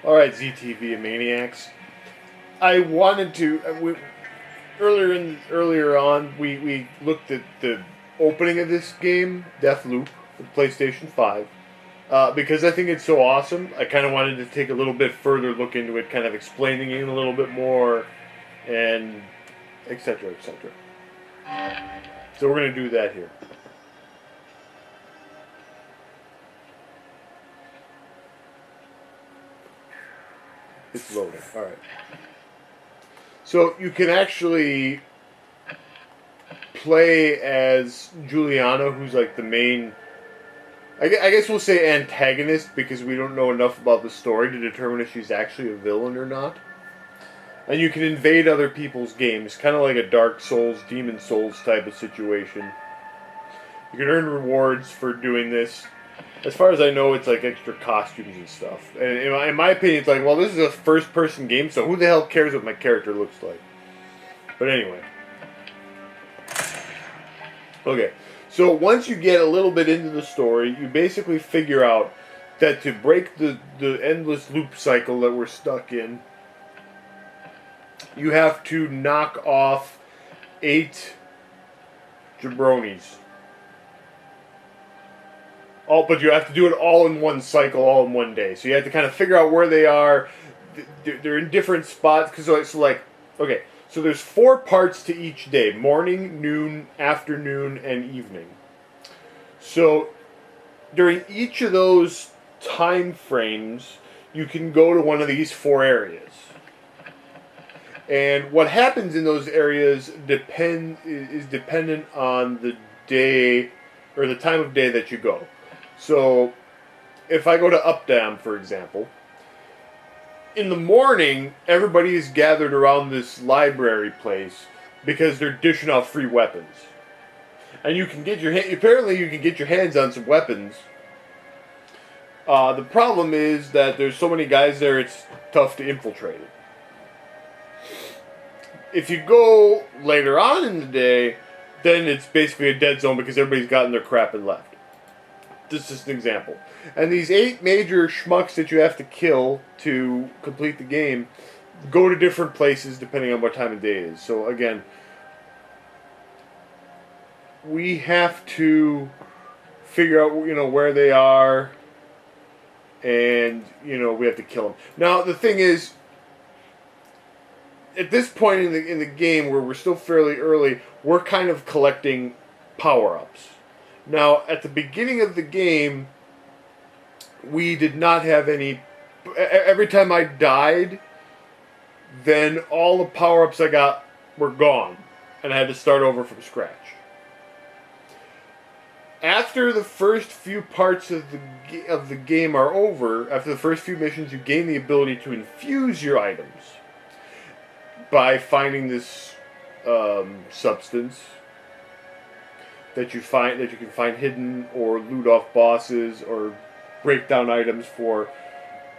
Alright, ZTV and Maniacs. I wanted to... earlier on, we looked at the opening of this game, Deathloop, for the PlayStation 5. Because I think it's so awesome, I kind of wanted to take a little bit further look into it, kind of explaining it a little bit more, and etc., etc. So we're going to do that here. It's loading. Alright. So you can actually play as Juliana, who's like the main... I guess we'll say antagonist, because we don't know enough about the story to determine if she's actually a villain or not. And you can invade other people's games, kind of like a Dark Souls, Demon Souls type of situation. You can earn rewards for doing this. As far as I know, it's like extra costumes and stuff. And in my opinion, it's like, well, this is a first-person game, so who the hell cares what my character looks like? But anyway. Okay. So once you get a little bit into the story, you basically figure out that to break the endless loop cycle that we're stuck in, you have to knock off 8 jabronis. But you have to do it all in one cycle, all in one day. So you have to kind of figure out where they are. They're in different spots. Okay, so there's 4 parts to each day. Morning, noon, afternoon, and evening. So during each of those time frames, you can go to one of these 4 areas. And what happens in those areas is dependent on the day, or the time of day that you go. So, if I go to Updam, for example, in the morning, everybody is gathered around this library place because they're dishing out free weapons. And you can get apparently you can get your hands on some weapons. The problem is that there's so many guys there, it's tough to infiltrate it. If you go later on in the day, then it's basically a dead zone because everybody's gotten their crap and left. This is an example. And these 8 major schmucks that you have to kill to complete the game go to different places depending on what time of day it is. So again, we have to figure out, where they are, and, we have to kill them. Now, the thing is, at this point in the game, where we're still fairly early, we're kind of collecting power-ups. Now, at the beginning of the game, we did not have any... Every time I died, then all the power-ups I got were gone, and I had to start over from scratch. After the first few parts of the game are over, after the first few missions, you gain the ability to infuse your items by finding this substance that you can find hidden, or loot off bosses, or break down items for.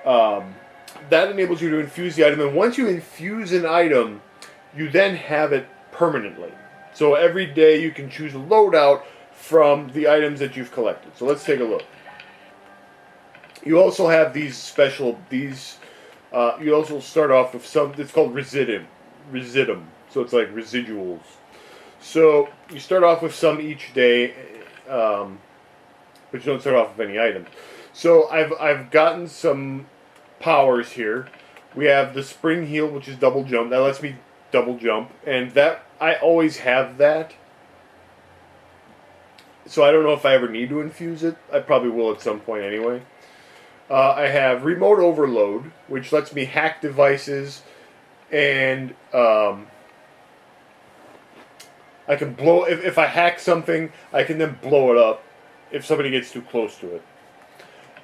That enables you to infuse the item, and once you infuse an item, you then have it permanently. So every day you can choose a loadout from the items that you've collected. So let's take a look. You also have you also start off with some, it's called residuum. So it's like residuals. So you start off with some each day, but you don't start off with any items. So I've gotten some powers here. We have the spring heal, which is double jump. That lets me double jump, and that I always have that. So I don't know if I ever need to infuse it. I probably will at some point anyway. I have remote overload, which lets me hack devices, and I can blow... If I hack something, I can then blow it up if somebody gets too close to it.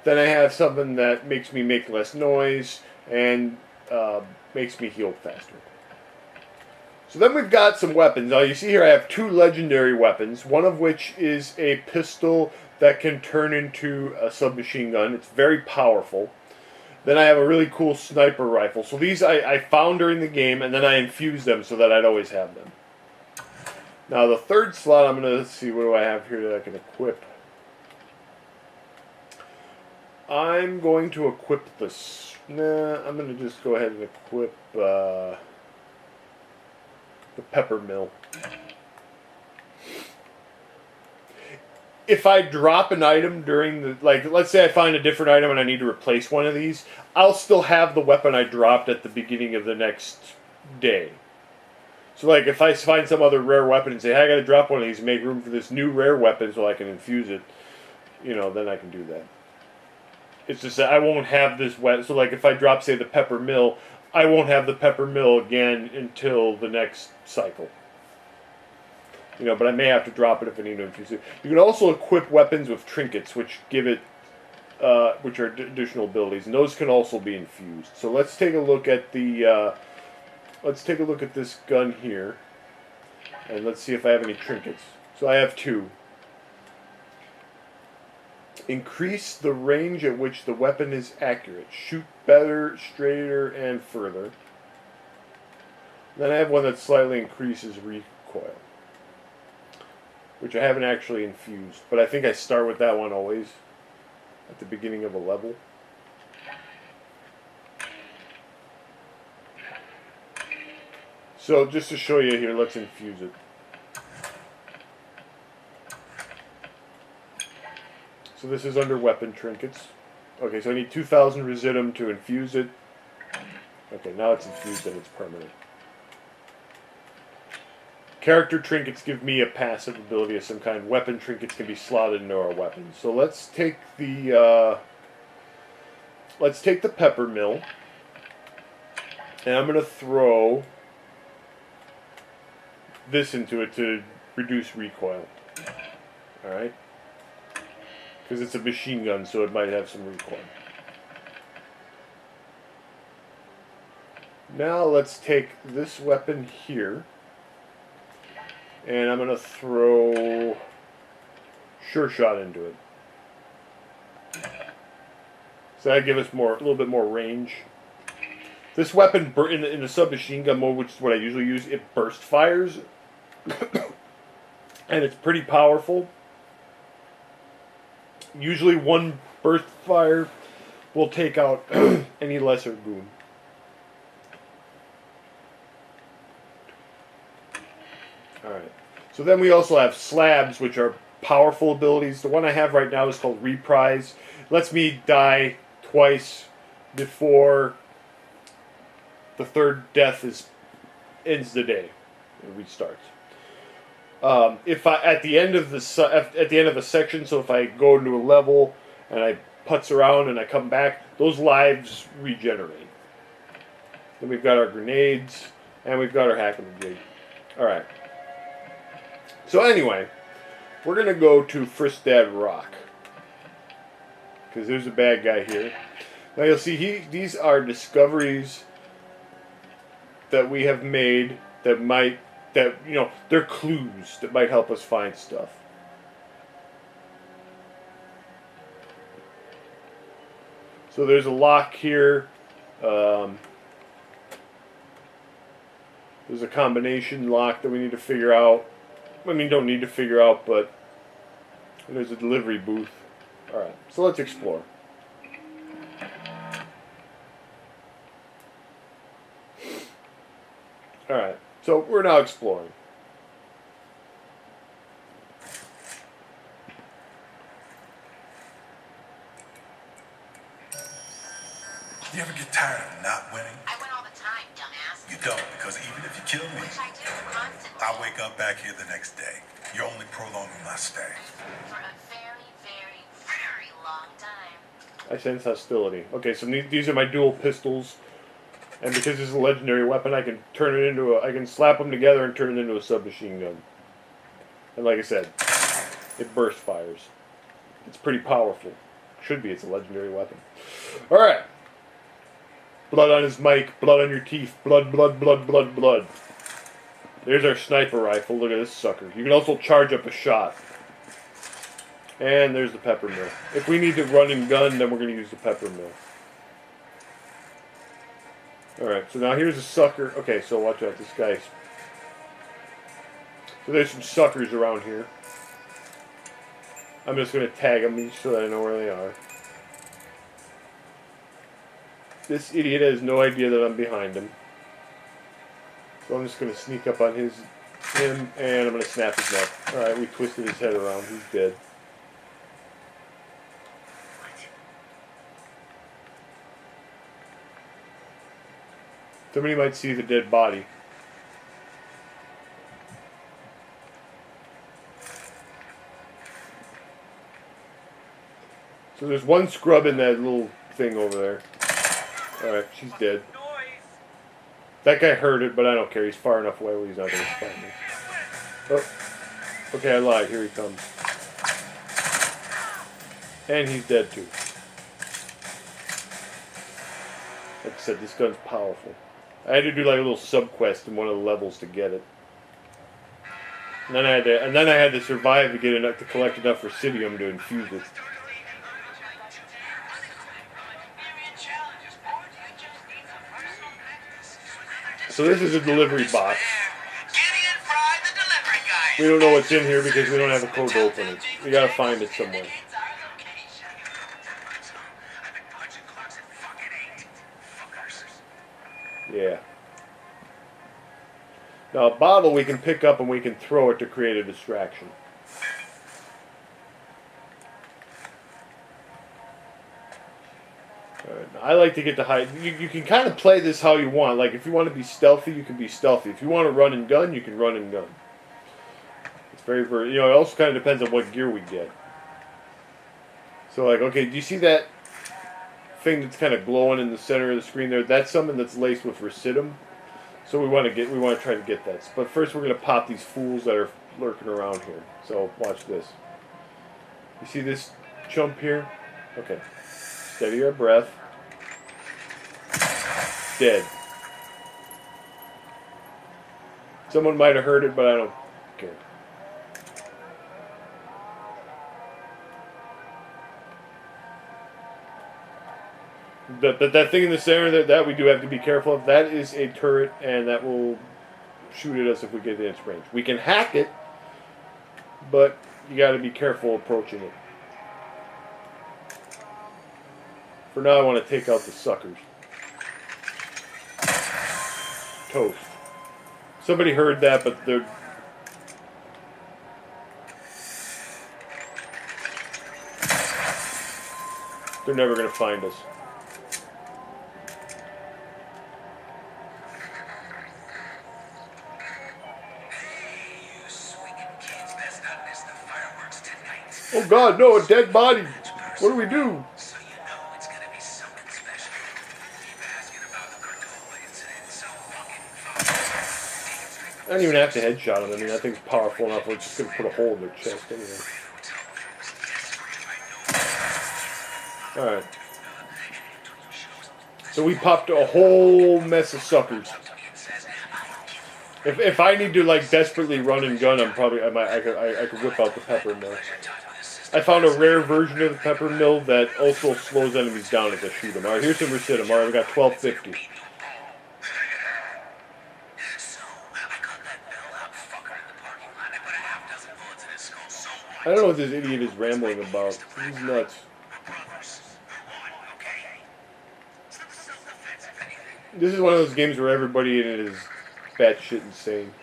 Then I have something that makes me make less noise and makes me heal faster. So then we've got some weapons. Now you see here I have 2 legendary weapons, one of which is a pistol that can turn into a submachine gun. It's very powerful. Then I have a really cool sniper rifle. So these I found during the game, and then I infused them so that I'd always have them. Now the third slot, I'm going to see, what do I have here that I can equip? I'm going to equip this. Nah, I'm going to just go ahead and equip the pepper mill. If I drop an item during the, like, let's say I find a different item and I need to replace one of these, I'll still have the weapon I dropped at the beginning of the next day. So, like, if I find some other rare weapon and say, hey, I gotta drop one of these, make room for this new rare weapon so I can infuse it, then I can do that. It's just that I won't have this weapon. So, like, if I drop, say, the pepper mill, I won't have the pepper mill again until the next cycle. But I may have to drop it if I need to infuse it. You can also equip weapons with trinkets, which give it, which are additional abilities, and those can also be infused. So let's take a look at this gun here, and let's see if I have any trinkets. So I have 2. Increase the range at which the weapon is accurate. Shoot better, straighter, and further. Then I have one that slightly increases recoil, which I haven't actually infused, but I think I start with that one always at the beginning of a level. So just to show you here, let's infuse it. So this is under weapon trinkets. Okay, so I need 2,000 residuum to infuse it. Okay, now it's infused and it's permanent. Character trinkets give me a passive ability of some kind. Weapon trinkets can be slotted into our weapons. So let's take the pepper mill, and I'm going to throw this into it to reduce recoil. All right, because it's a machine gun, so it might have some recoil. Now let's take this weapon here. And I'm going to throw Sure Shot into it. So that gives us a little bit more range. This weapon, in the submachine gun mode, which is what I usually use, it burst fires. And it's pretty powerful. Usually one burst fire will take out any lesser goon. Alright, so then we also have slabs, which are powerful abilities. The one I have right now is called Reprise. It lets me die twice before the third death ends the day. It restarts. If I at the end of a section, so if I go into a level and I putz around and I come back, those lives regenerate. Then we've got our grenades and we've got our hacking jig. All right. So anyway, we're going to go to Fristad Rock, because there's a bad guy here. Now you'll see these are discoveries that we have made that they're clues that might help us find stuff. So there's a lock here. There's a combination lock that we need to figure out. I mean, don't need to figure out, but there's a delivery booth. Alright, so let's explore. Alright, so we're now exploring. You ever get tired of not winning? I win all the time, dumbass. You don't, because even if you kill me, Which I do constantly. I'll wake up back here the next day. You're only prolonging my stay. For a very, very, very long time. I sense hostility. Okay, so these are my dual pistols, and because this is a legendary weapon, I can I can slap them together and turn it into a submachine gun. And like I said, it burst fires. It's pretty powerful. Should be. It's a legendary weapon. All right. Blood on his mic, blood on your teeth, blood, blood, blood, blood, blood. There's our sniper rifle. Look at this sucker. You can also charge up a shot. And there's the pepper mill. If we need to run and gun, then we're going to use the pepper mill. Alright, so now here's a sucker. Okay, so watch out. This guy's... So there's some suckers around here. I'm just going to tag them so that I know where they are. This idiot has no idea that I'm behind him. So I'm just going to sneak up on him, and I'm going to snap his neck. Alright, we twisted his head around. He's dead. Somebody might see the dead body. So there's one scrub in that little thing over there. Alright, she's dead. That guy heard it, but I don't care. He's far enough away where he's not going to spot me. Oh. Okay, I lied. Here he comes. And he's dead too. Like I said, this gun's powerful. I had to do like a little sub-quest in one of the levels to get it. And then I had to survive to get enough to collect enough Residium to infuse it. So this is a delivery box. We don't know what's in here because we don't have a code to open it. We gotta find it somewhere. Yeah. Now a bottle we can pick up and we can throw it to create a distraction. I like to get to hide. You can kind of play this how you want. Like, if you want to be stealthy, you can be stealthy. If you want to run and gun, you can run and gun. It's very, very... You know, it also kind of depends on what gear we get. So, like, okay, do you see that thing that's kind of glowing in the center of the screen there? That's something that's laced with Residium. So we want to try to get that. But first we're going to pop these fools that are lurking around here. So, watch this. You see this chump here? Okay. Steady your breath. Dead. Someone might have heard it, but I don't care. That thing in the center that we do have to be careful of, that is a turret, and that will shoot at us if we get in its range. We can hack it, but you got to be careful approaching it. For now, I want to take out the suckers. Toast. Somebody heard that, but they're never going to find us. Oh God, no, a dead body. What do we do? I don't even have to headshot him. I mean, that thing's powerful enough. We're just going to put a hole in their chest anyway. Alright. So we popped a whole mess of suckers. If I need to, like, desperately run and gun, I could whip out the pepper mill. I found a rare version of the pepper mill that also slows enemies down as I shoot them. Alright, here's some Residium. Alright, we got 1250. I don't know what this idiot is rambling about. He's nuts. This is one of those games where everybody in it is batshit insane.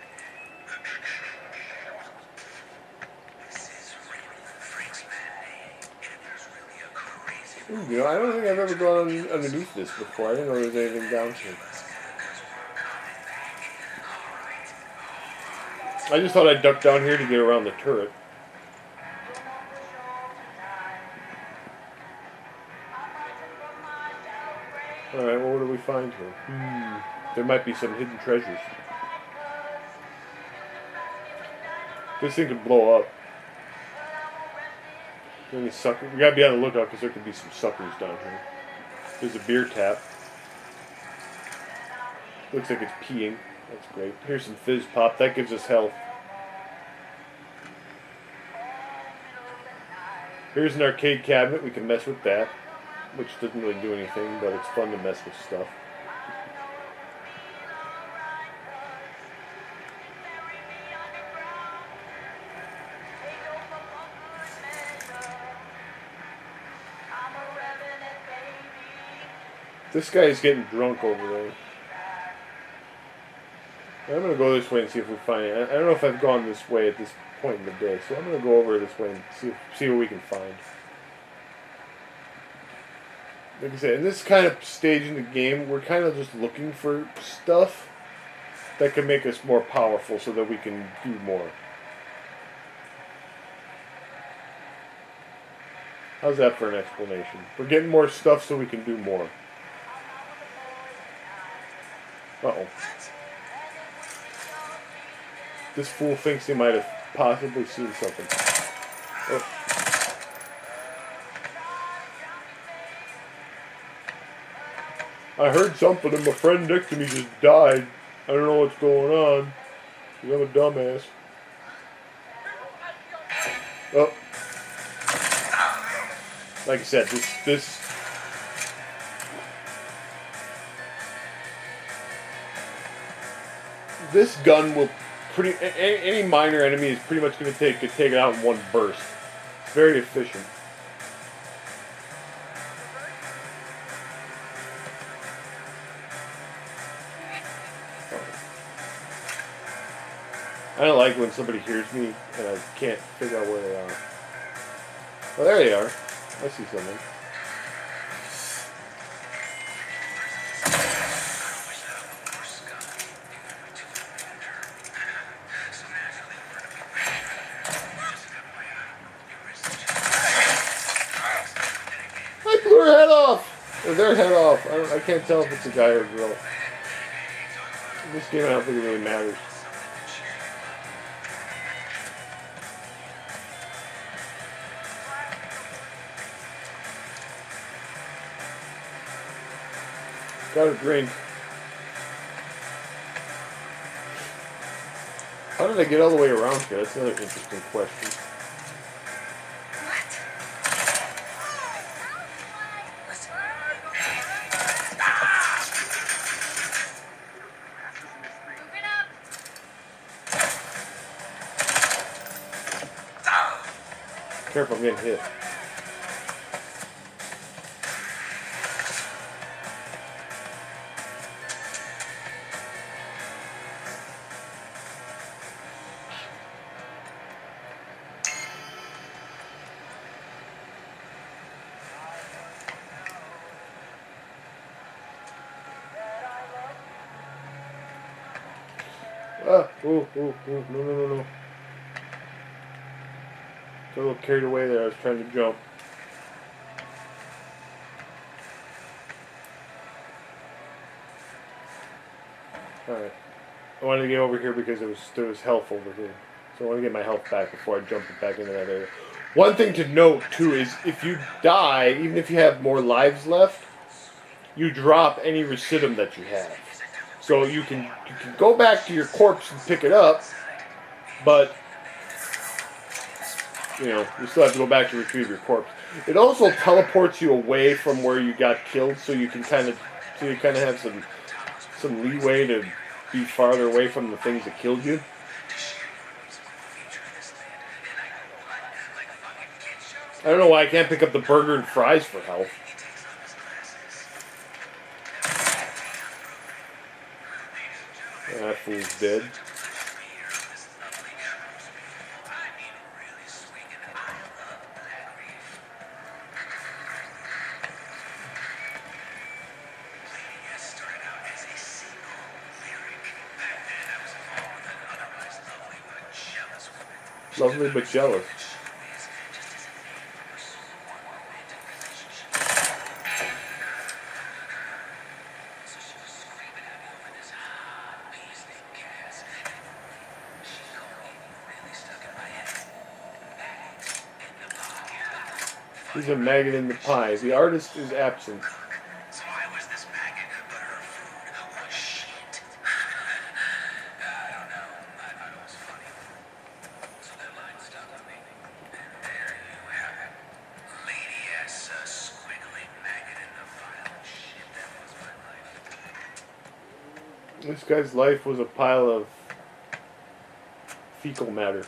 Ooh, you know, I don't think I've ever gone underneath this before. I didn't know there was anything down here. I just thought I'd duck down here to get around the turret. Alright, well, what do we find here? There might be some hidden treasures. This thing could blow up. Any sucker? We gotta be on the lookout because there could be some suckers down here. There's a beer tap. Looks like it's peeing. That's great. Here's some fizz pop. That gives us health. Here's an arcade cabinet. We can mess with that. Which doesn't really do anything, but it's fun to mess with stuff. This guy is getting drunk over there. I'm gonna go this way and see if we find it. I don't know if I've gone this way at this point in the day, so I'm gonna go over this way and see what we can find. Like I said, in this kind of stage in the game, we're kind of just looking for stuff that can make us more powerful so that we can do more. How's that for an explanation? We're getting more stuff so we can do more. Uh-oh. This fool thinks he might have possibly seen something. Oh. I heard something and my friend next to me just died. I don't know what's going on. 'Cause I'm a dumbass. Oh. Like I said, this gun will any minor enemy is pretty much going to take it out in one burst. It's very efficient. I don't like when somebody hears me and I can't figure out where they are. Oh, there they are. I see someone. I blew her head off! Or their head off. I can't tell if it's a guy or a girl. In this game, I don't think it really matters. Got a drink. How did I get all the way around here? That's another interesting question. Careful, I'm getting hit. Ah, no. Got a little carried away there. I was trying to jump. Alright. I wanted to get over here because there was health over here. So I want to get my health back before I jump back into that area. One thing to note, too, is if you die, even if you have more lives left, you drop any residuum that you have. So you can go back to your corpse and pick it up, but you know, you still have to go back to retrieve your corpse. It also teleports you away from where you got killed, so you can kind of have some leeway to be farther away from the things that killed you. I don't know why I can't pick up the burger and fries for health. That fool's dead. Lovely but jealous. He's a maggot in the pie. The artist is absent. So I was this maggot, but her food was shit. I don't know. I thought it was funny. So that line stuck with me. And there you have it. Lady S, a squiggly maggot in the pile of shit. That was my life. This guy's life was a pile of fecal matter.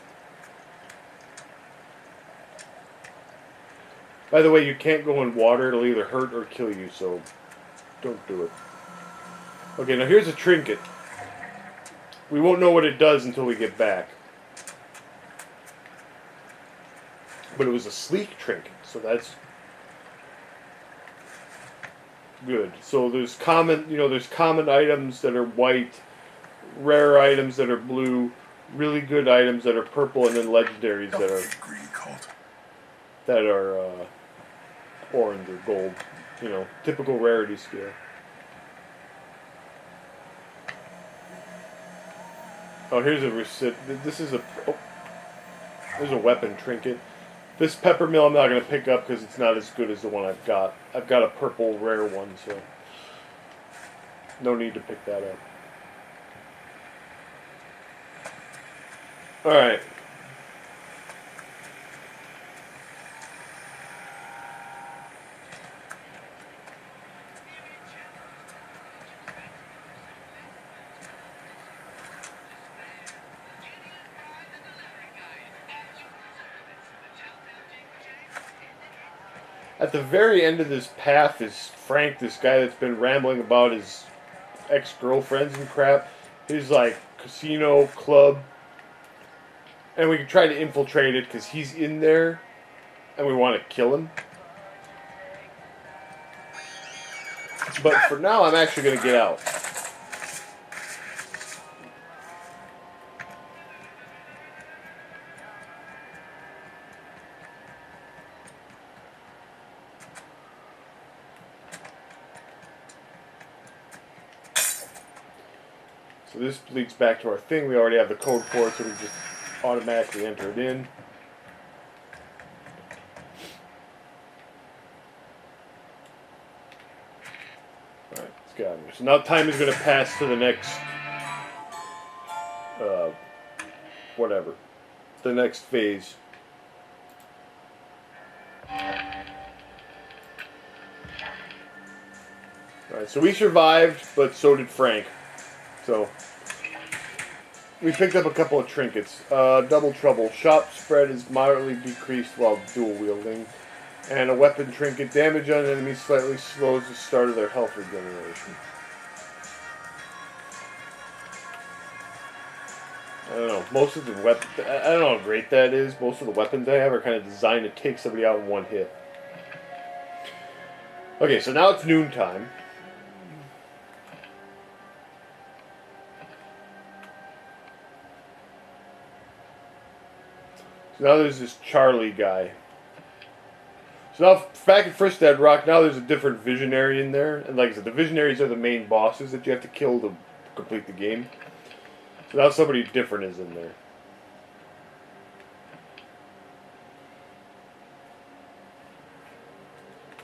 By the way, you can't go in water. It'll either hurt or kill you, so Don't do it. Okay, now here's a trinket. We won't know what it does until we get back. But it was a sleek trinket, so that's good. So there's common, there's common items that are white, rare items that are blue, really good items that are purple, and then legendaries that are orange or gold. Typical rarity scale. Oh, here's a receipt. This is there's a weapon trinket. This pepper mill I'm not going to pick up because it's not as good as the one I've got. I've got a purple rare one, so no need to pick that up. Alright. At the very end of this path is Frank, this guy that's been rambling about his ex-girlfriends and crap. He's like, casino, club. And we can try to infiltrate it because he's in there and we want to kill him. But for now, I'm actually going to get out. So this leads back to our thing. We already have the code for it, so we just automatically enter it in. Alright, let's get out of here. So now time is going to pass to the next, whatever, the next phase. Alright, so we survived, but so did Frank. So, we picked up a couple of trinkets. Double trouble. Shop spread is moderately decreased while dual wielding. And a weapon trinket. Damage on enemies slightly slows the start of their health regeneration. I don't know. Most of the I don't know how great that is. Most of the weapons I have are kind of designed to take somebody out in one hit. Okay, so now it's noontime. So now there's this Charlie guy. So now, back at First Dead Rock, now there's a different visionary in there. And like I said, the visionaries are the main bosses that you have to kill to complete the game. So now somebody different is in there.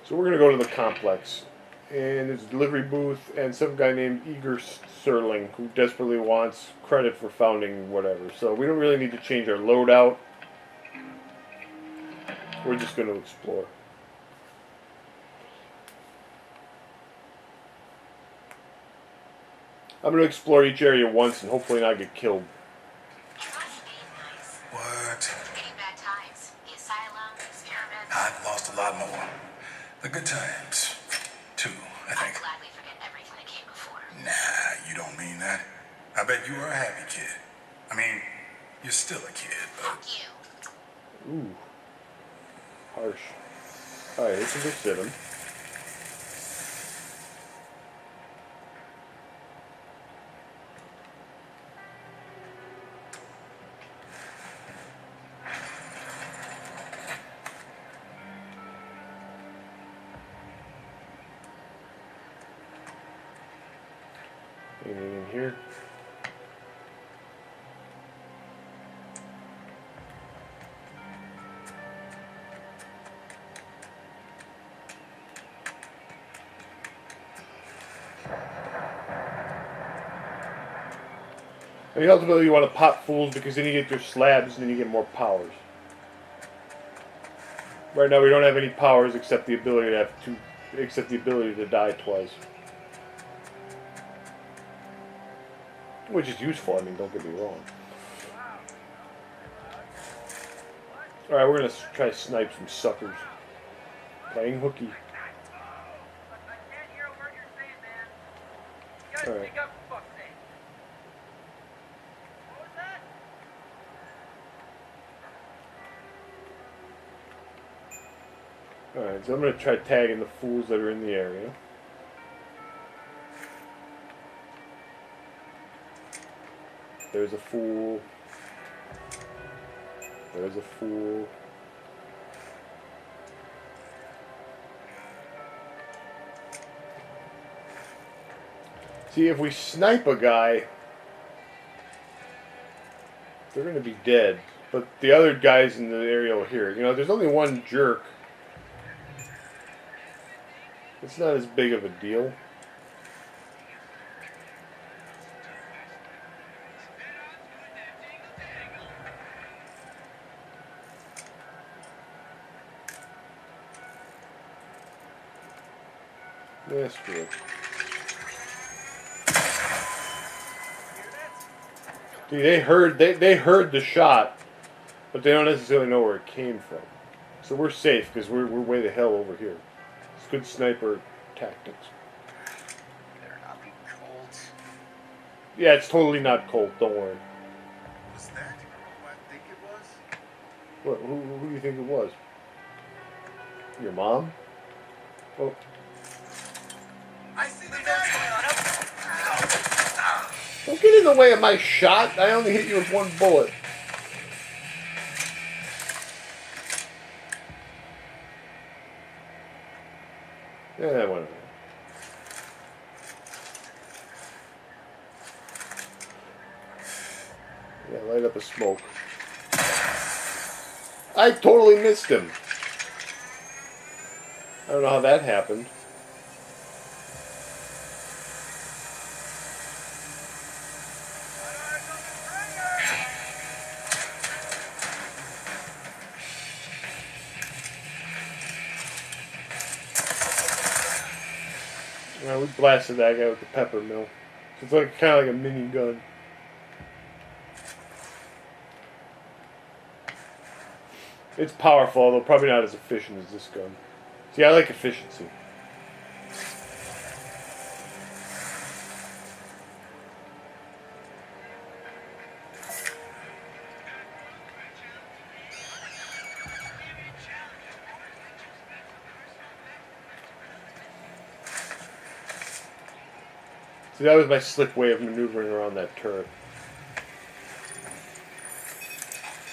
So we're going to go to the complex. And there's a delivery booth and some guy named Eager Serling who desperately wants credit for founding whatever. So we don't really need to change our loadout. We're just going to explore. I'm going to explore each area once and hopefully not get killed. What? Getting bad times. The asylum, experiments. I've lost a lot more. The good times, too, I think. I'll gladly forget everything that came before. Nah, you don't mean that. I bet you are a happy kid. I mean, you're still a kid, but... Fuck you. Ooh. Harsh. Alright, let's visit him. Anything in here? I mean, ultimately you want to pop fools because then you get your slabs and then you get more powers. Right now we don't have any powers except the ability to die twice. Which is useful, I mean, don't get me wrong. Alright, we're going to try to snipe some suckers. Playing hooky. Alright. Speak up, for fuck's sake. What was that? Alright, so I'm going to try tagging the fools that are in the area. There's a fool. There's a fool. See, if we snipe a guy, they're going to be dead. But the other guys in the area will hear it. You know, there's only one jerk. It's not as big of a deal. That's good. See, they heard the shot, but they don't necessarily know where it came from. So we're safe because we're way the hell over here. It's good sniper tactics. Better not be cold. Yeah, it's totally not cold. Don't worry. What's that? Who I think it was? What? Who do you think it was? Your mom? Oh. I see the vents going on up. Don't get in the way of my shot. I only hit you with one bullet. Yeah, whatever. Yeah, light up a smoke. I totally missed him. I don't know how that happened. We blasted that guy with the pepper mill. It's like kind of like a mini gun. It's powerful, although probably not as efficient as this gun. See, I like efficiency. See, that was my slick way of maneuvering around that turret.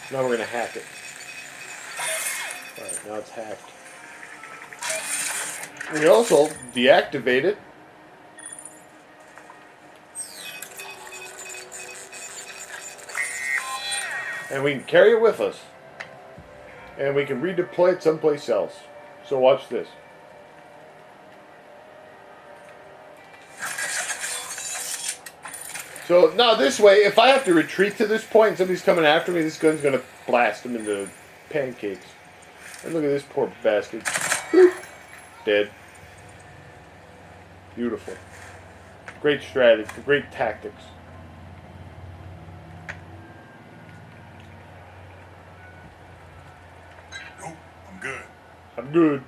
Now we're going to hack it. Alright, now it's hacked. We can also deactivate it. And we can carry it with us. And we can redeploy it someplace else. So watch this. So now this way, if I have to retreat to this point and somebody's coming after me, this gun's going to blast them into pancakes. And look at this poor bastard. Dead. Beautiful. Great strategy. Great tactics. Nope, I'm good. I'm good.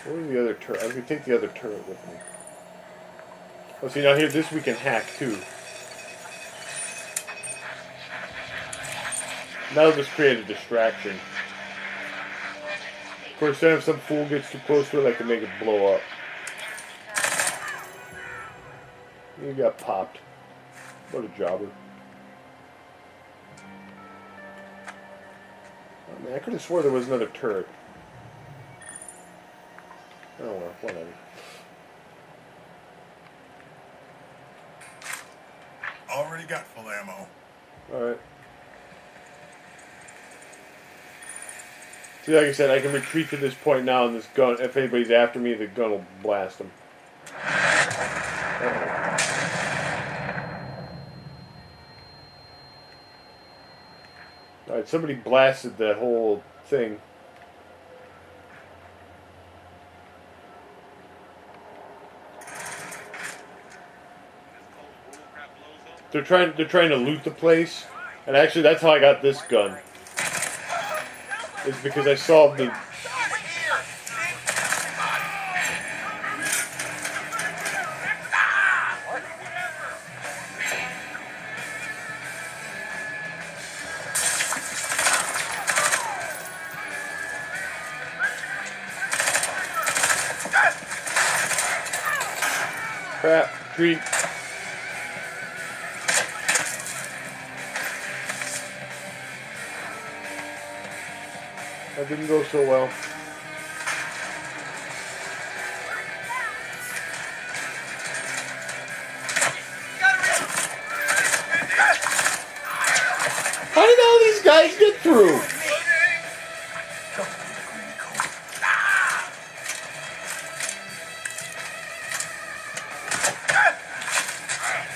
Where's the other turret? I was going to take the other turret with me. Oh, see, now here, this we can hack, too. That'll just create a distraction. Of course, then if some fool gets too close to it, I can make it blow up. You got popped. What a jobber. Oh, man, I could have swore there was another turret. Oh well, whatever. Already got full ammo. Alright. See, like I said, I can retreat to this point now, and this gun, if anybody's after me, the gun will blast them. Alright, somebody blasted that whole thing. They're trying to loot the place, and actually that's how I got this gun. is because I solved the. Crap, treat. That didn't go so well. How did all these guys get through?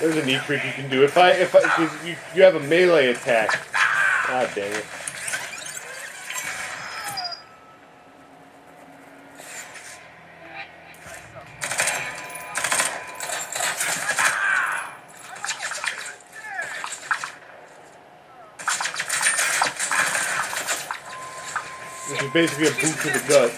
There's a neat trick you can do. Because you have a melee attack. God dang it. This is basically a boot to the gut.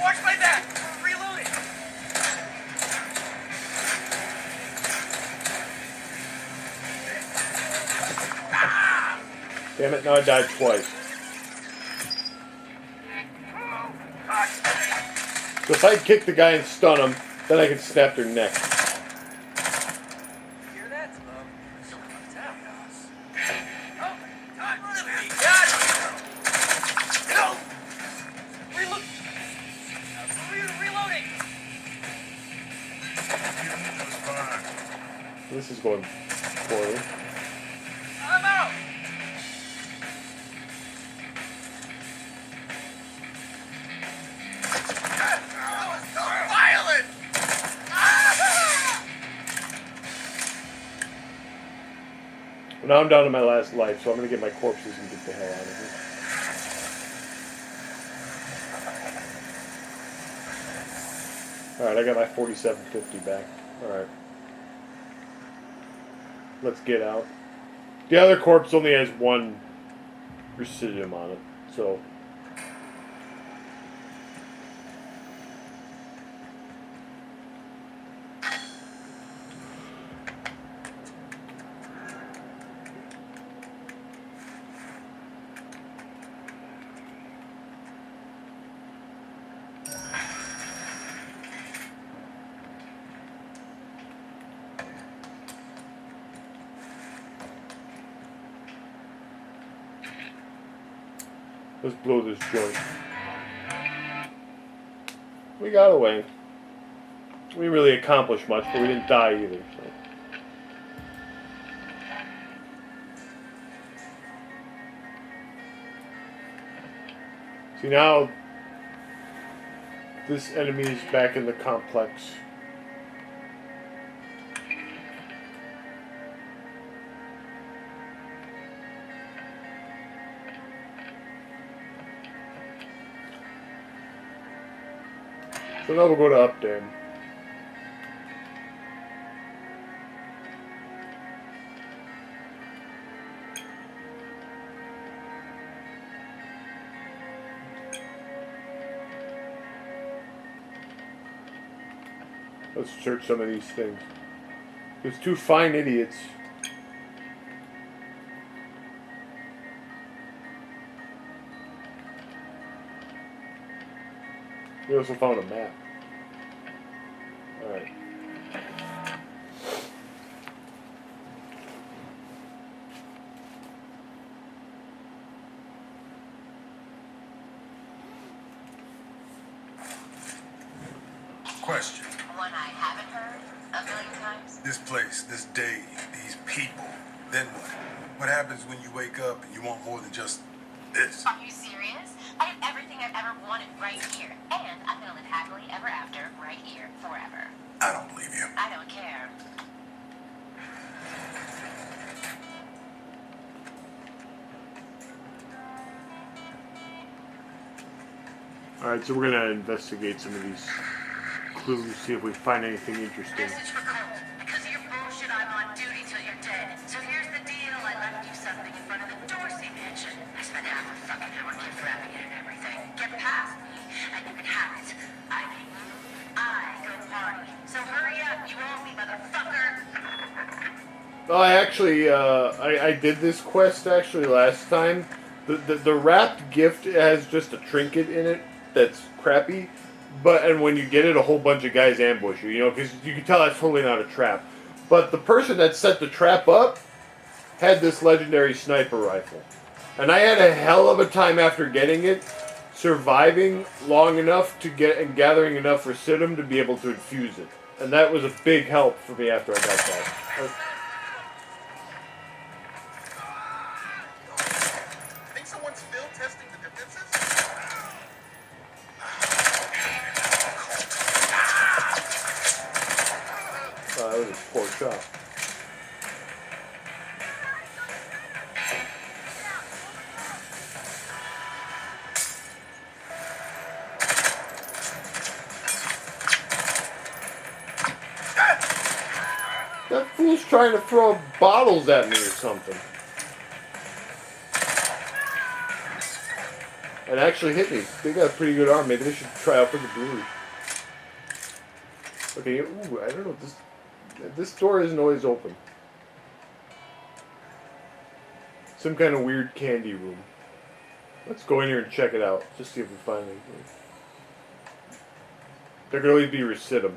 Watch my back! Reloading! Damn it, now I died twice. So if I kick the guy and stun him, then I can snap their neck. Hear that? Oh, God, we got it! No! Reloading! This is going poorly. I'm out! Well, now I'm down to my last life, so I'm going to get my corpses and get the hell out of here. Alright, I got my 4750 back. Alright. Let's get out. The other corpse only has one residuum on it, so... Let's blow this joint. We got away. We didn't really accomplish much, but we didn't die either. So. See, now this enemy is back in the complex. So now we'll go to Updam. Let's search some of these things. There's two fine idiots. We also found a map. Alright. Question. One I haven't heard a million times. This place, this day, these people. Then what? What happens when you wake up and you want more than just this? Are you serious? I have everything I've ever wanted right here. And I'm gonna live happily ever after right here forever. I don't believe you. I don't care. Alright, so we're gonna investigate some of these clues, see if we find anything interesting. Message for Cole. Because of your bullshit, I'm on duty till you're dead. So here's the deal. I left you something in front of the Dorsey mansion. I spent half a fucking hour gift wrapping it and everything. Get past me, and you can have it. I pay you. I go party. So hurry up. You owe me, motherfucker. Oh, I actually, I did this quest actually last time. The wrapped gift has just a trinket in it that's crappy, and when you get it, a whole bunch of guys ambush you, you know, because you can tell that's totally not a trap. But the person that set the trap up had this legendary sniper rifle. And I had a hell of a time after getting it, surviving long enough to get, and gathering enough recidium to be able to infuse it. And that was a big help for me after I got that. Think someone's field testing the defenses? That was a poor shot. That fool's trying to throw bottles at me or something. It actually hit me. They got a pretty good arm. Maybe they should try out for the Blues. Okay, ooh, I don't know. This door isn't always open. Some kind of weird candy room. Let's go in here and check it out. Just see if we find anything. There could always be recidium.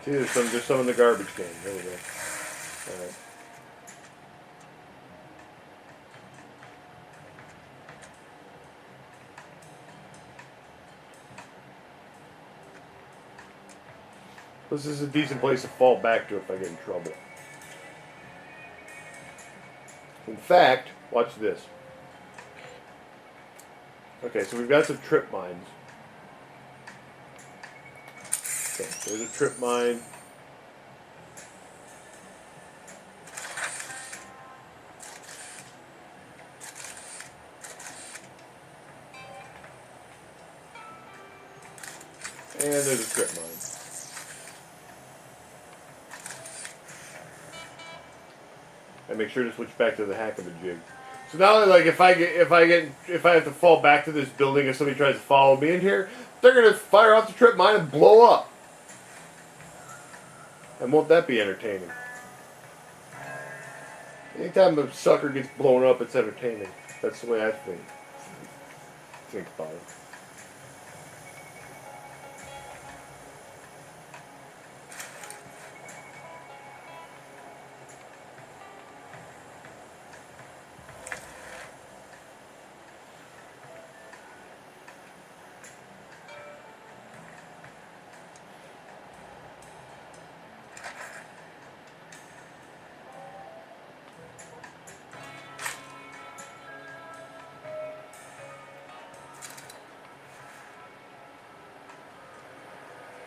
See, there's some in the garbage can. There we go. Alright. This is a decent place to fall back to if I get in trouble. In fact, watch this. Okay, so we've got some trip mines. Okay, there's a trip mine. And there's a trip mine. And make sure to switch back to the hack of a jig. So now, like, if I have to fall back to this building, if somebody tries to follow me in here, they're gonna fire off the trip mine and blow up. And won't that be entertaining? Anytime a sucker gets blown up, it's entertaining. That's the way I think about it.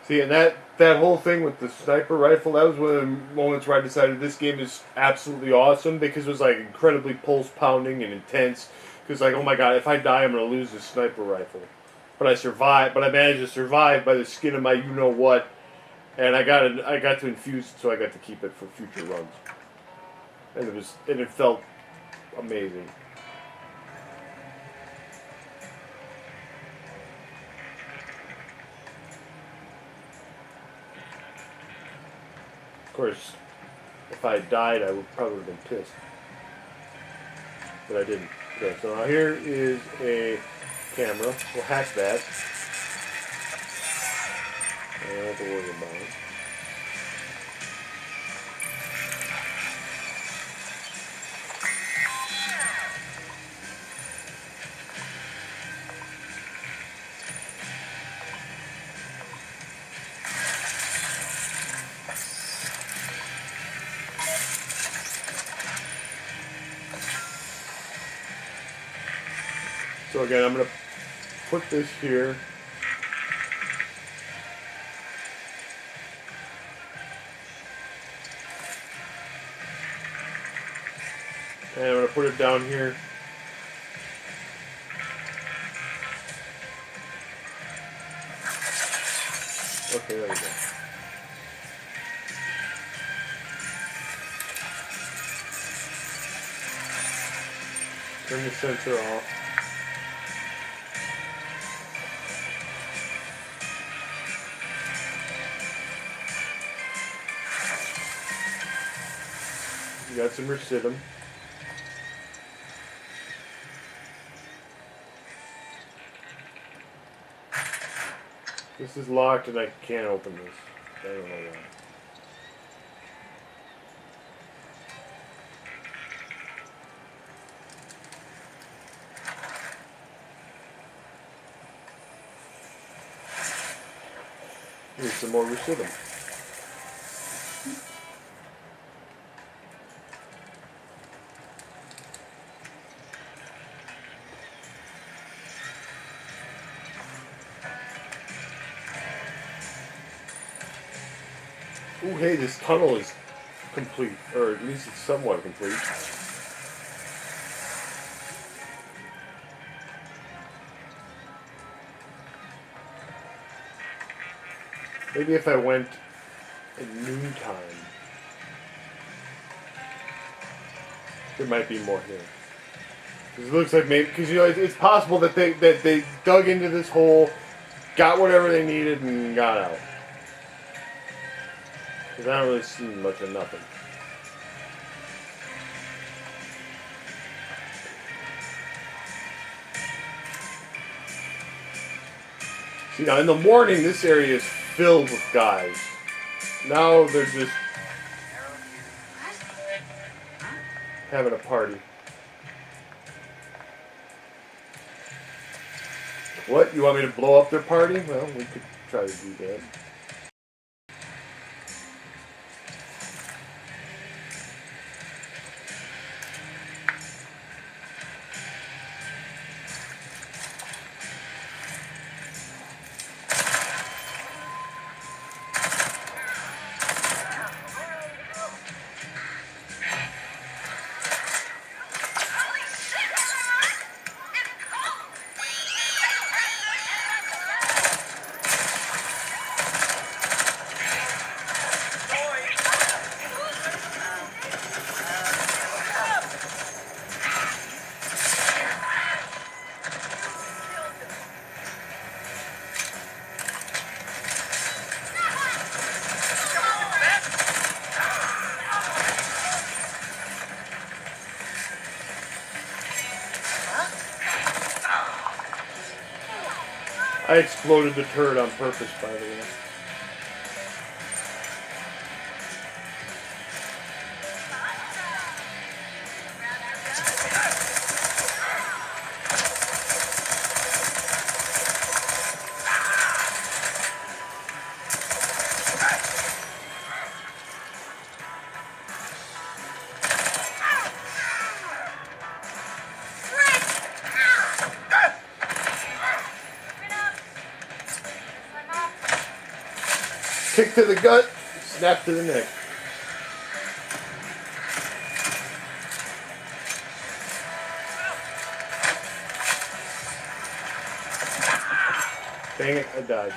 See, and that whole thing with the sniper rifle, that was one of the moments where I decided this game is absolutely awesome because it was like incredibly pulse pounding and intense. Because like, oh my god, if I die, I'm gonna lose this sniper rifle. But I survived. But I managed to survive by the skin of my you know what, and I got to infuse it, so I got to keep it for future runs. And it felt amazing. Of course, if I had died, I would probably have been pissed. But I didn't. Okay, so now here is a camera. We'll hack that. I don't have to worry about it. So again, I'm going to put this here. to put it down here. Okay, there we go. Turn the sensor off. You got some recidim. This is locked and I can't open this. I don't know why. Here's some more recidim. Ooh, hey, this tunnel is complete, or at least it's somewhat complete. Maybe if I went at noontime, there might be more here. Because it looks like maybe, because you know, it's possible that they dug into this hole, got whatever they needed, and got out. Because I don't really see much of nothing. See, now in the morning, this area is filled with guys. Now they're just having a party. What? You want me to blow up their party? Well, we could try to do that. I exploded the turret on purpose, by the way. Kick to the gut, snap to the neck. Dang it, I died.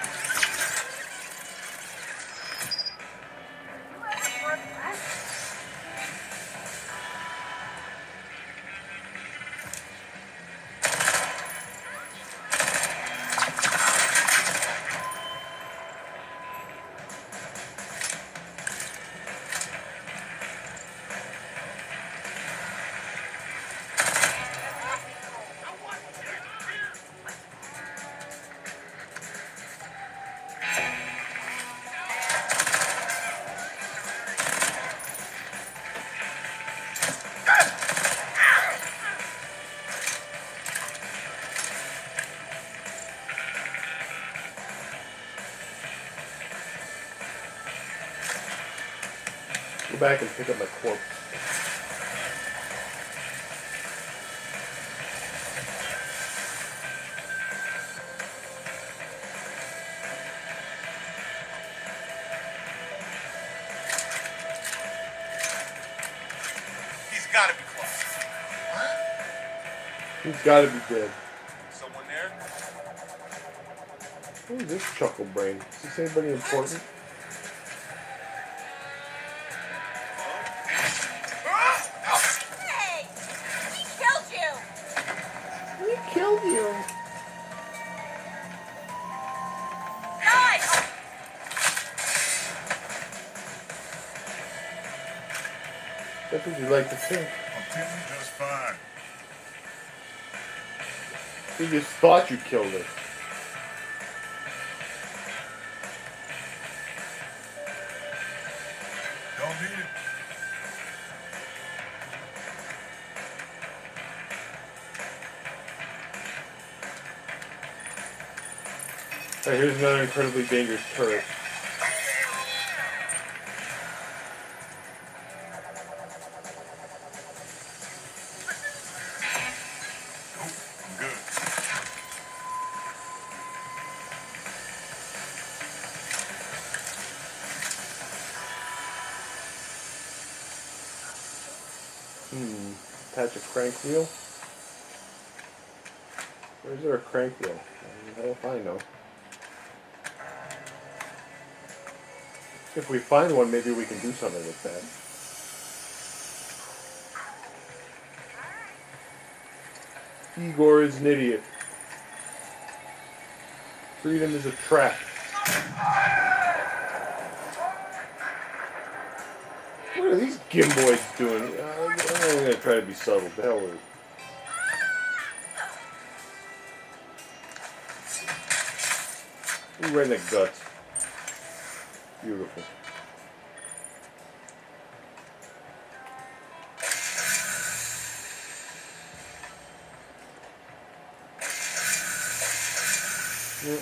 Go back and pick up my corpse. He's gotta be close. He's gotta be dead. Someone there? Who is this chuckle brain? Is this anybody important? Hey! He killed you! He killed you. Guys! That's what you like to think. I'm feeling just fine. You just thought you killed her. Don't need it. Alright, here's another incredibly dangerous turret. Nope, I'm good. Patch a crank wheel? Where's there a crank wheel? Hell if I know. If we find one, maybe we can do something with that. Igor is an idiot. Freedom is a trap. What are these gimboids doing? I'm gonna try to be subtle. The hell with it. Ooh, right in the guts. Beautiful. Yep.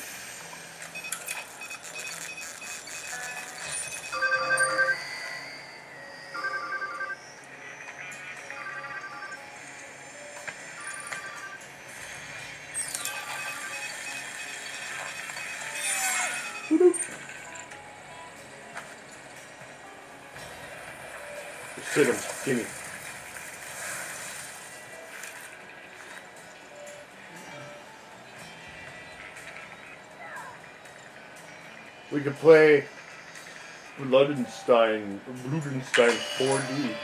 Just sit him. Gimme. We could play Bloodenstein 4D.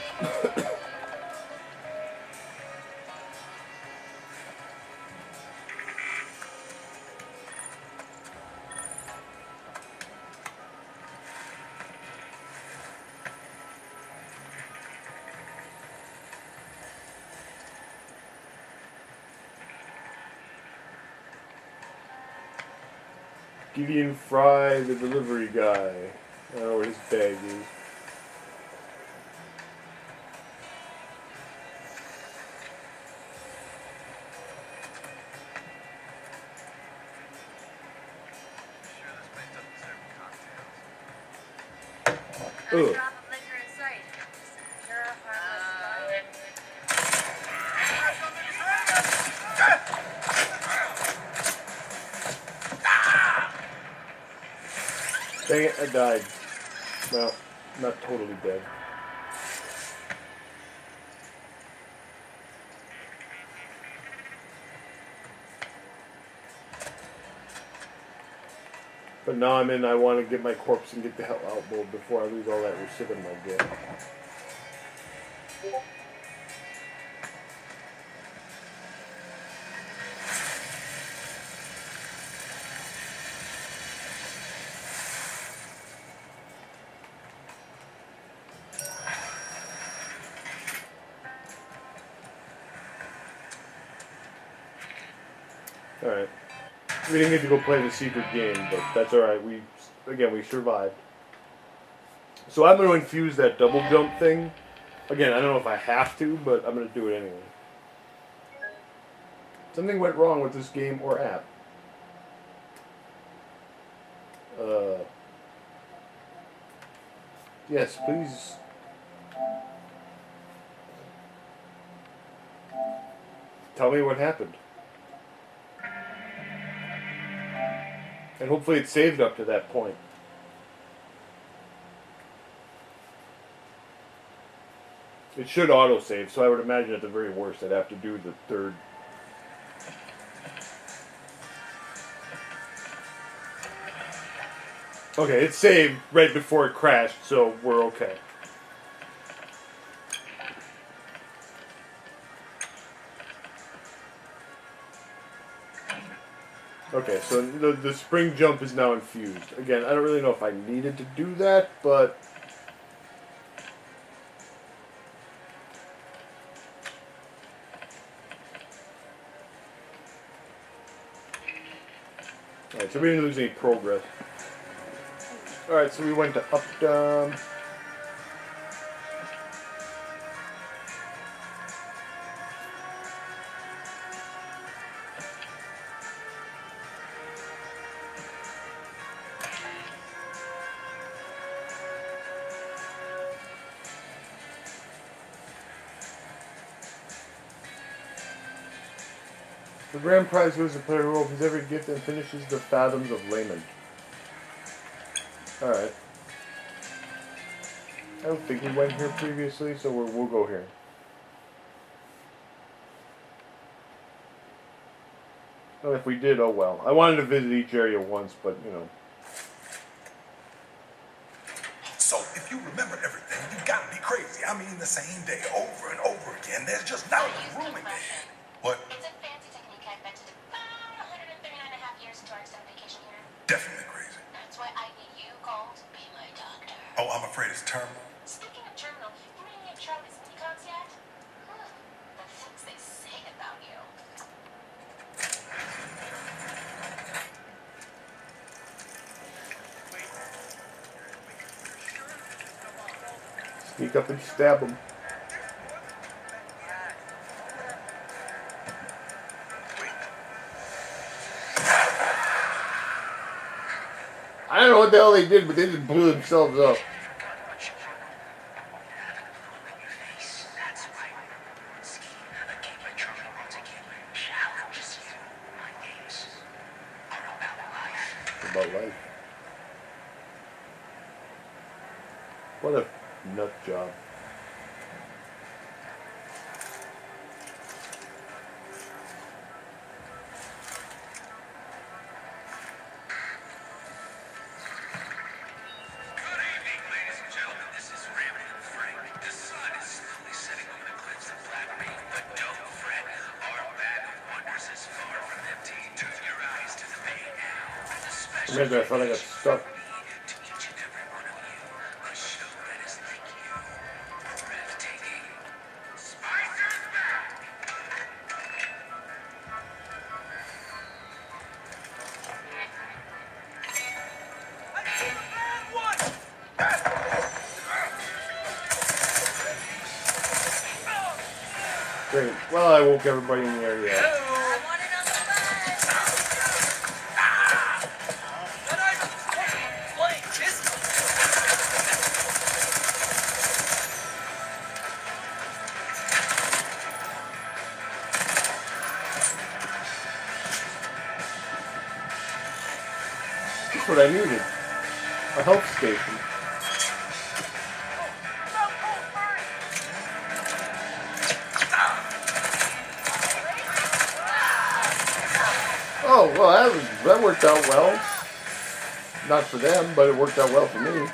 Gideon Fry, the delivery guy. I don't know where his bag is. Sure, this place doesn't serve cocktails. Not a Ugh. drop of liquor in sight. Pure harmless Dang it, I died. Well, not totally dead. But now I'm in, I want to get my corpse and get the hell out mode before I lose all that recidium I get. Alright. We didn't get to go play the secret game, but that's alright. We survived. So I'm going to infuse that double jump thing. Again, I don't know if I have to, but I'm going to do it anyway. Something went wrong with this game or app. Yes, please. Tell me what happened. And hopefully it saved up to that point. It should autosave, so I would imagine at the very worst I'd have to do the third Okay, it saved right before it crashed, so we're okay. Okay, so the spring jump is now infused. Again, I don't really know if I needed to do that, but... Alright, so we didn't lose any progress. Alright, so we went to up, down... The grand prize goes to the player who opens every gift and finishes the Fathoms of Layman. Alright. I don't think we went here previously, so we'll go here. And if we did, oh well. I wanted to visit each area once, but, you know. So, if you remember everything, you gotta be crazy. I mean, the same day over and over again. There's just not enough room in there. What? It's a fancy technique I invented about 139 and a half years into our extended vacation here. Definitely crazy. That's why I need you called to be my doctor. Oh, I'm afraid it's terminal. Speaking of terminal, you know any of Charlie's minicons yet? The things they say about you. Sneak up and stab him. I don't know what the hell they did, but they just blew themselves up. About life. What a nut job. Maybe I thought I got stuck. Great. Well, I woke everybody in the area up. That's what I needed. A health station. Oh, well, that worked out well. Not for them, but it worked out well for me.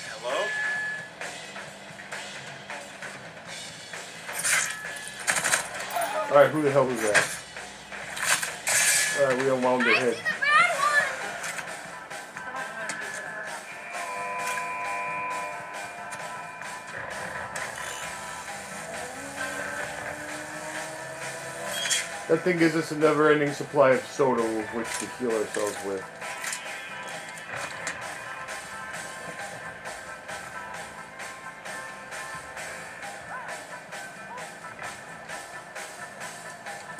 Hello? Alright, who the hell was that? Alright, we unwound their head. That thing gives us a never-ending supply of soda with which to heal ourselves with.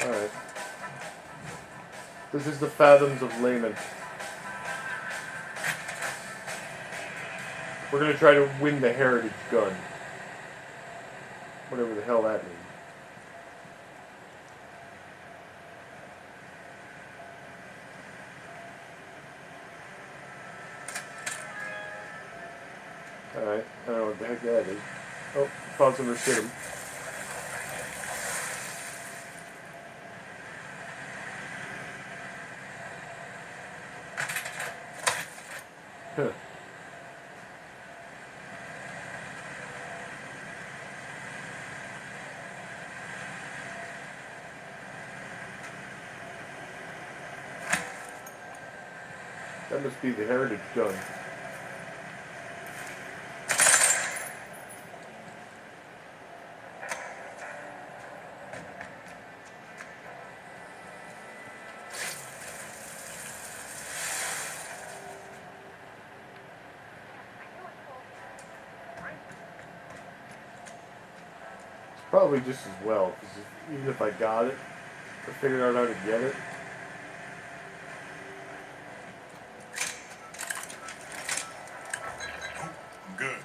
Alright. This is the Fathoms of Layman. We're gonna try to win the Heritage Gun. Whatever the hell that means. Alright, I don't know what the heck that is. Oh, found some recidium. Huh. That must be the heritage gun. Probably just as well, because even if I got it, or figured out how to get it, I'm good.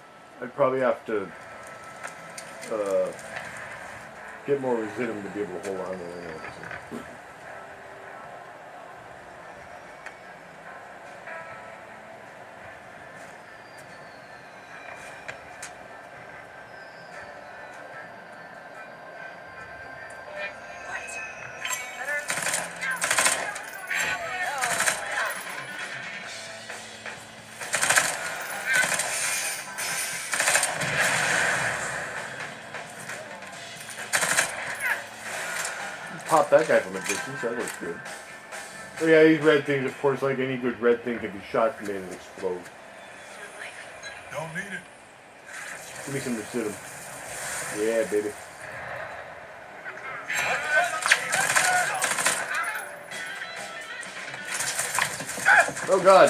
I'd probably have to get more residuum to be able to hold on to it. Pop that guy from a distance, that looks good. Oh yeah, these red things, of course, like any good red thing, can be shot and made it explode. Don't need it. Give me some residuum. Yeah, baby. Oh god!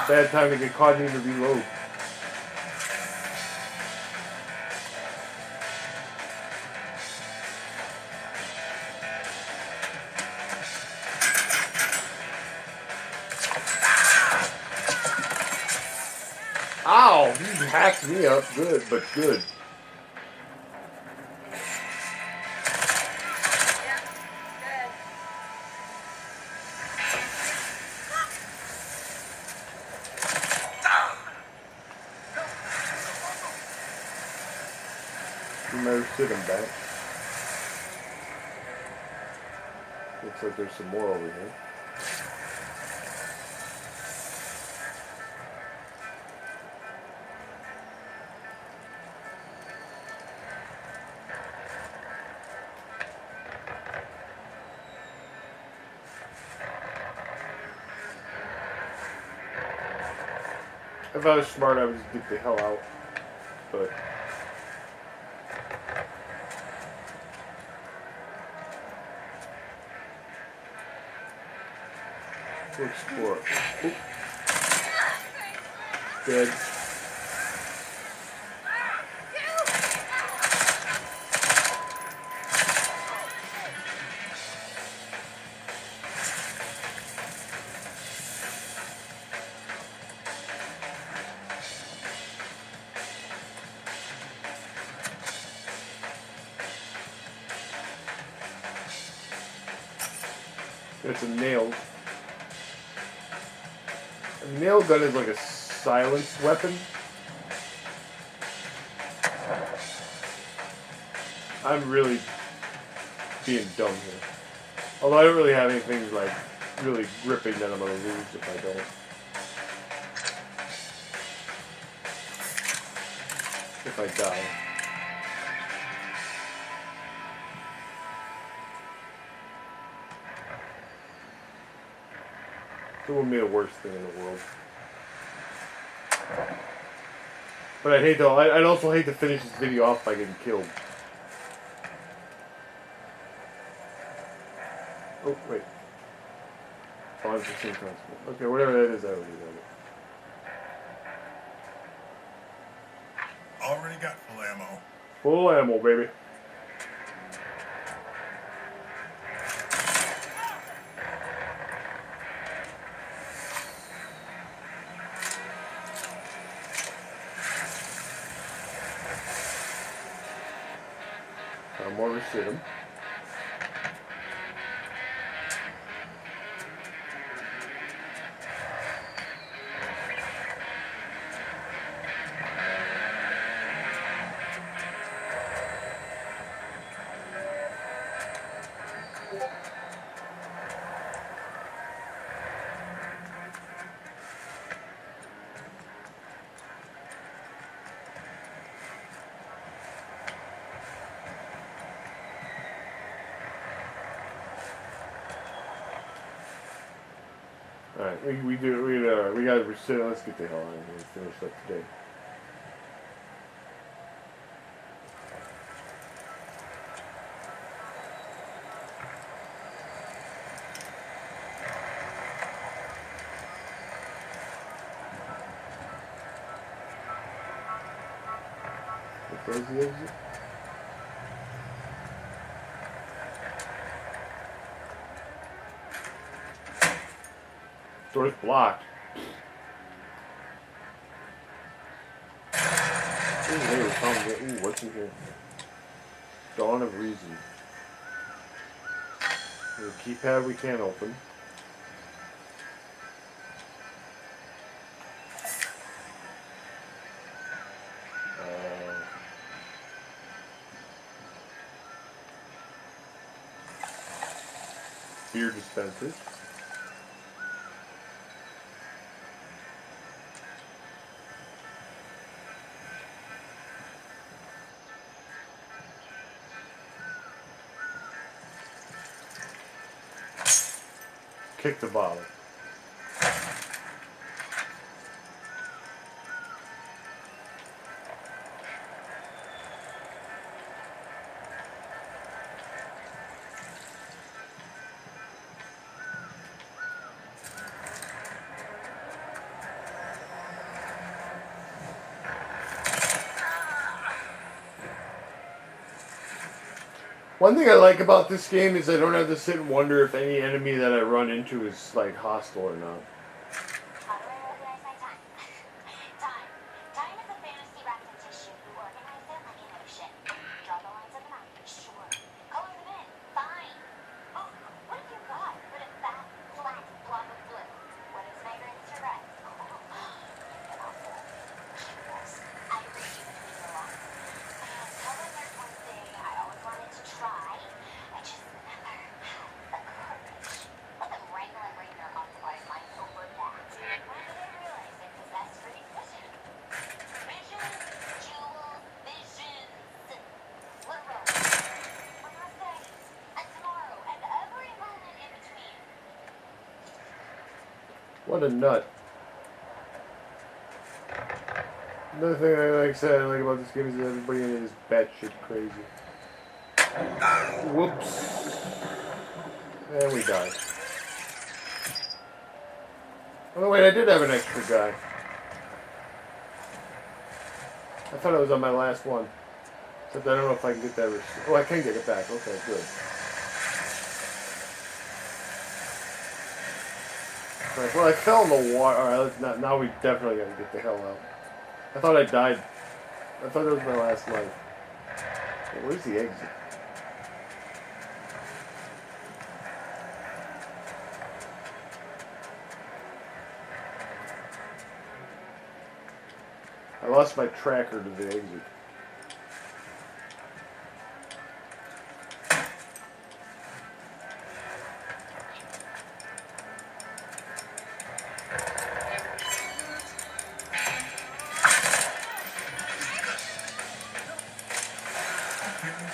Bad time to get caught and need to reload. Ow! You hacked me up good, but good. You better sit him back. Looks like there's some more over here. If I was smart, I would just get the hell out. But we'll explore. Oop. Dead. There's some nails. A nail gun is like a silenced weapon. I'm really being dumb here. Although I don't really have anything like really gripping that I'm gonna lose if I don't. If I die. It wouldn't be the worst thing in the world. But I'd hate to, I'd also hate to finish this video off by getting killed. Oh, wait. Oh, I'm just constable. Okay, whatever that is, I already got it. Already got full ammo. Full ammo, baby. More residuum. Alright, we gotta sit. Let's get the hell out of here and finish up today. There's the exit. Door's blocked. Ooh, what's in here? Dawn of Reason. The keypad we can't open. Beer dispensers. Kick the bottle. One thing I like about this game is I don't have to sit and wonder if any enemy that I run into is like hostile or not. Time is a fantasy wrapped in tissue. You organize it like emotion. Draw the lines of the map. Sure. Color them in. Fine. Oh, what have you got? Put a fat, flat blob of blue. What is migrants or red? I read you between the lines. Color, there's one thing I always wanted to try. I just never had the courage. Let them wrangle and bring their occupied minds over that. When did I realize they possess free vision? Visions, jewels, visions. Literal. When I say, and tomorrow, and every moment in between. What a nut. Another thing I like about this game is that everybody in it is batshit crazy. Whoops. And we died. Oh wait, I did have an extra guy. I thought I was on my last one. Except I don't know if I can get that. Oh, I can get it back. Okay, good. Alright, well, I fell in the water. Alright, now we definitely gotta get the hell out. I thought I died. I thought it was my last life. Well, where's the exit? I lost my tracker to the exit.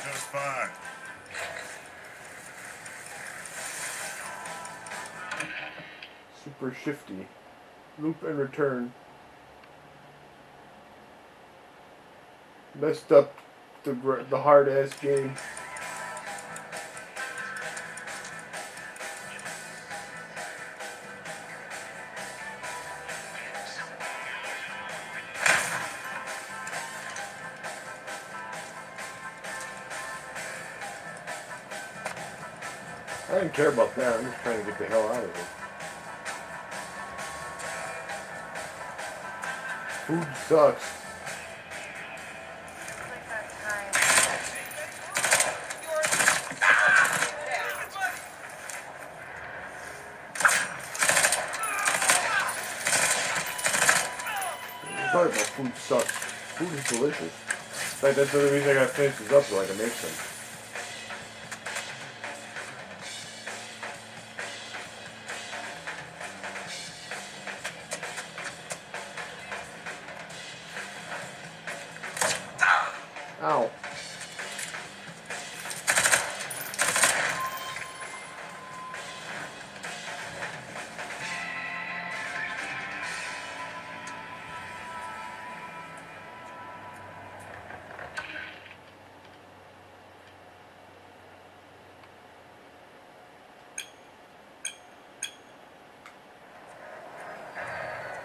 Just fine. Super shifty. Loop and return. Messed up the hard ass game. I didn't care about that. I'm just trying to get the hell out of here. Food sucks. Sorry, my food sucks. Food is delicious. In fact, that's the only reason I gotta finish this up so I can make some. Ow.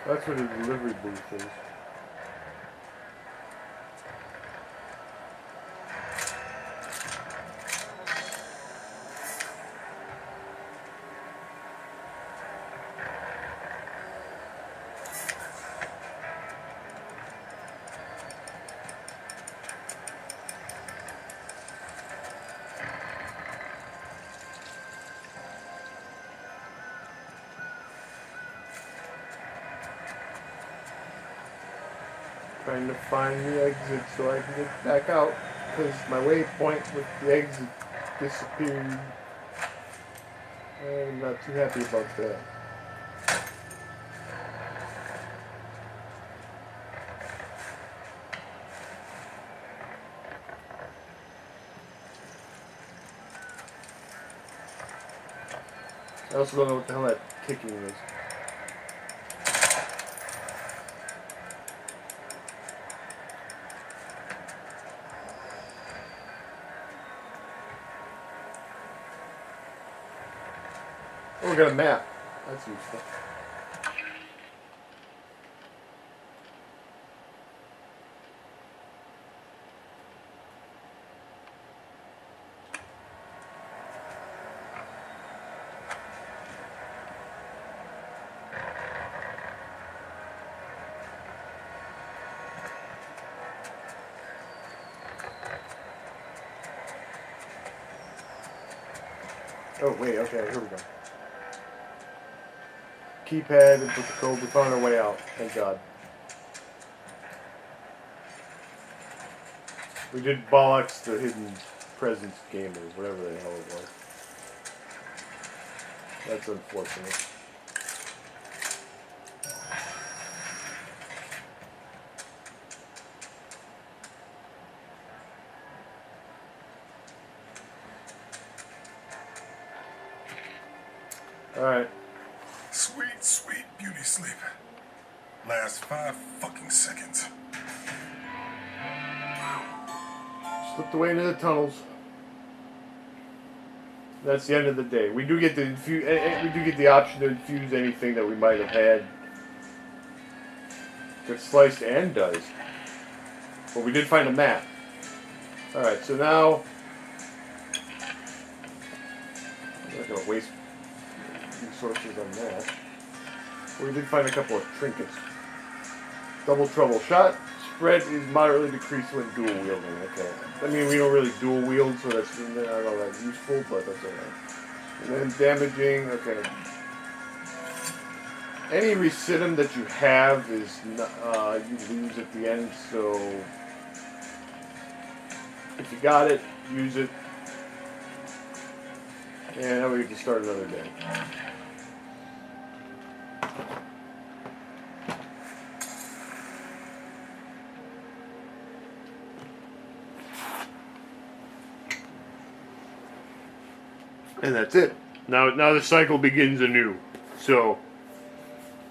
That's what a delivery booth is. Trying to find the exit so I can get back out because my waypoint with the exit disappeared. I'm not too happy about that. I also don't know what the hell that kicking is. Oh, we got a map. That's useful. Oh, wait, okay, here we go. Keypad and put the code. We found our way out. Thank God. We did bollocks the hidden presence game or whatever the hell it was. That's unfortunate. Alright. Sweet, sweet beauty sleep. Last 5 fucking seconds. Slipped away into the tunnels. That's the end of the day. We do get to infuse. We do get the option to infuse anything that we might have had. Gets sliced and diced. But we did find a map. All right, so now I'm not gonna waste resources on that. We did find a couple of trinkets. Double trouble shot. Spread is moderately decreased when dual wielding. Okay. I mean, we don't really dual wield, so that's not all that useful, but that's alright. And then damaging. Okay. Any recidim that you have is not, you lose at the end. So if you got it, use it. And now we can start another day. And that's it. Now the cycle begins anew. So,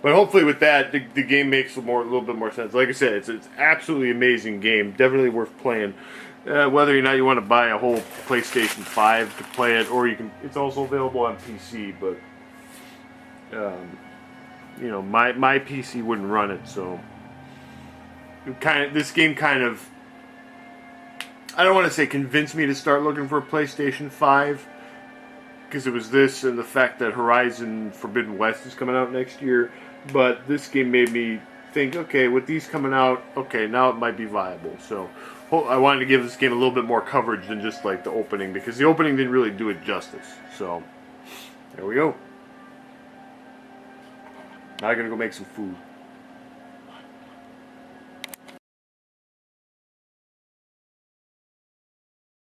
but hopefully with that, the game makes a little bit more sense. Like I said, it's absolutely amazing game. Definitely worth playing. Whether or not you want to buy a whole PlayStation 5 to play it, or you can. It's also available on PC. But you know, my PC wouldn't run it. So, this game kind of. I don't want to say convinced me to start looking for a PlayStation 5. Because it was this and the fact that Horizon Forbidden West is coming out next year. But this game made me think, okay, with these coming out, okay, now it might be viable. So I wanted to give this game a little bit more coverage than just like the opening. Because the opening didn't really do it justice. So, there we go. Now I'm going to go make some food.